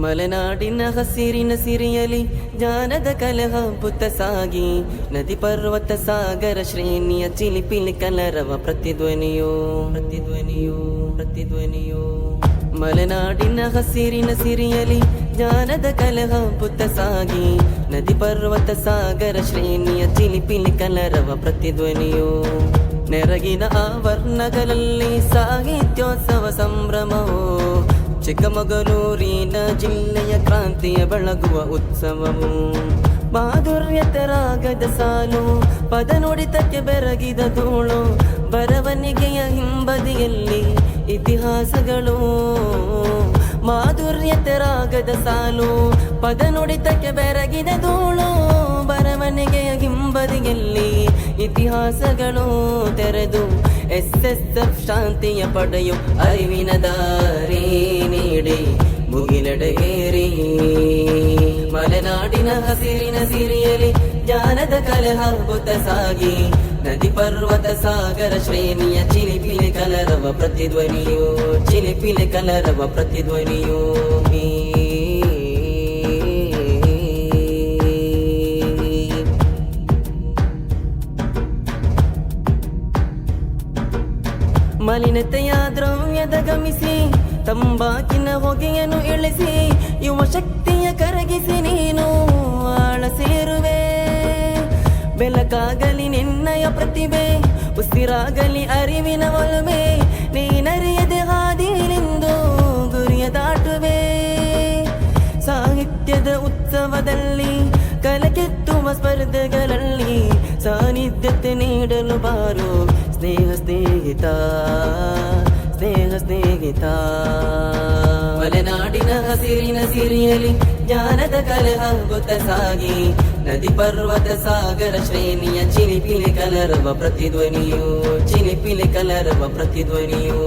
ಮಲೆನಾಡಿನ ಹಸಿರಿನ ಸಿರಿಯಲಿ ಜ್ಞಾನದ ಕಲಹ ಪುತ್ತ ಸಾಗಿ ನದಿ ಪರ್ವತ ಸಾಗರ ಶ್ರೇಣಿಯ ಚಿಲಿಪಿಲಿ ಕಲರವ ಪ್ರತಿಧ್ವನಿಯೋ ಪ್ರತಿಧ್ವನಿಯೋ ಪ್ರತಿಧ್ವನಿಯೋ. ಮಲೆನಾಡಿನ ಹಸಿರಿನ ಸಿರಿಯಲಿ ಜ್ಞಾನದ ಕಲಹ ಪುತ್ತ ಸಾಗಿ ನದಿ ಪರ್ವತ ಸಾಗರ ಶ್ರೇಣಿಯ ಚಿಲಿಪಿಲಿ ಕಲರವ ಪ್ರತಿಧ್ವನಿಯೋ. ನೆರಗಿನ ಆವರಣಗಳಲ್ಲಿ ಸಾಹಿತ್ಯೋತ್ಸವ ಸಂಭ್ರಮವೋ, ಚಿಕ್ಕಮಗಳೂರಿನ ಜಿಲ್ಲೆಯ ಕ್ರಾಂತಿಯ ಬೆಳಗುವ ಉತ್ಸವವು. ಮಾಧುರ್ಯದ ರಾಗದ ಸಾಲು, ಪದ ನುಡಿತಕ್ಕೆ ಬೆರಗಿದ ಧೂಳು, ಬರವಣಿಗೆಯ ಹಿಂಬದಿಯಲ್ಲಿ ಇತಿಹಾಸಗಳು. ಮಾಧುರ್ಯದ ರಾಗದ ಸಾಲು, ಪದ ನುಡಿತಕ್ಕೆ ಬೆರಗಿದ ಧೂಳು, ಬರವಣಿಗೆಯ ಹಿಂಬದಿಯಲ್ಲಿ ಇತಿಹಾಸಗಳು. ತೆರೆದು SSF ಶಾಂತಿಯ ಪಡೆಯು ಅರಿವಿನ ದಾರಿ ನೀಡಿ ಮುಗಿಲೆಡೆಗೇರಿ. ಮಲೆನಾಡಿನ ಹಸಿರಿನ ಸಿರಿಯಲಿ ಜ್ಞಾನದ ಕಲೆ ಹಬ್ಬುತ್ತ ಸಾಗಿ ನದಿ ಪರ್ವತ ಸಾಗರ ಶ್ರೇಣಿಯ ಚಿಲಿಪಿಲಿ ಕಲರವ ಪ್ರತಿಧ್ವನಿಯೋ, ಚಿಲಿಪಿಲಿ ಕಲರವ ಪ್ರತಿಧ್ವನಿಯೋ. ಮಲಿನತೆಯ ದ್ರವ್ಯದ ಗಮಿಸಿ ತಂಬಾಕಿನ ಹೊಗೆಯನ್ನು ಇಳಿಸಿ ಯುವ ಶಕ್ತಿಯ ಕರಗಿಸಿ ನೀನು ಆಳ ಸೇರುವೆ. ಬೆಳಕಾಗಲಿ ನಿನ್ನಯ ಪ್ರತಿಭೆ, ಉಸಿರಾಗಲಿ ಅರಿವಿನ ಒಲುಮೆ, ನೀನರಿಯದೆ ಹಾದಿಲಿಂದು ಗುರಿಯ ದಾಟುವೆ. ಸಾಹಿತ್ಯದ ಉತ್ಸವದಲ್ಲಿ ಕಲಕೆತ್ತುವ ಸ್ಪರ್ಧೆಗಳಲ್ಲಿ ಸಾನ್ನಿಧ್ಯತೆ ನೀಡಲು ಬಾರೋ ಸ್ನೇಹ ಸ್ನೇಹಿತ, ಸ್ನೇಹ ಸ್ನೇಹಿತ. ಮಲೆನಾಡಿನ ಹಸಿರಿನ ಸಿರಿಯಲಿ ಜ್ಞಾನದ ಕಲೆ ಹಬ್ಬುತ್ತ ಸಾಗಿ ನದಿ ಪರ್ವತ ಸಾಗರ ಶ್ರೇಣಿಯ ಚಿಲಿಪಿಲಿ ಕಲರವ ಪ್ರತಿಧ್ವನಿಯೋ, ಚಿಲಿಪಿಲಿ ಕಲರವ ಪ್ರತಿಧ್ವನಿಯೋ.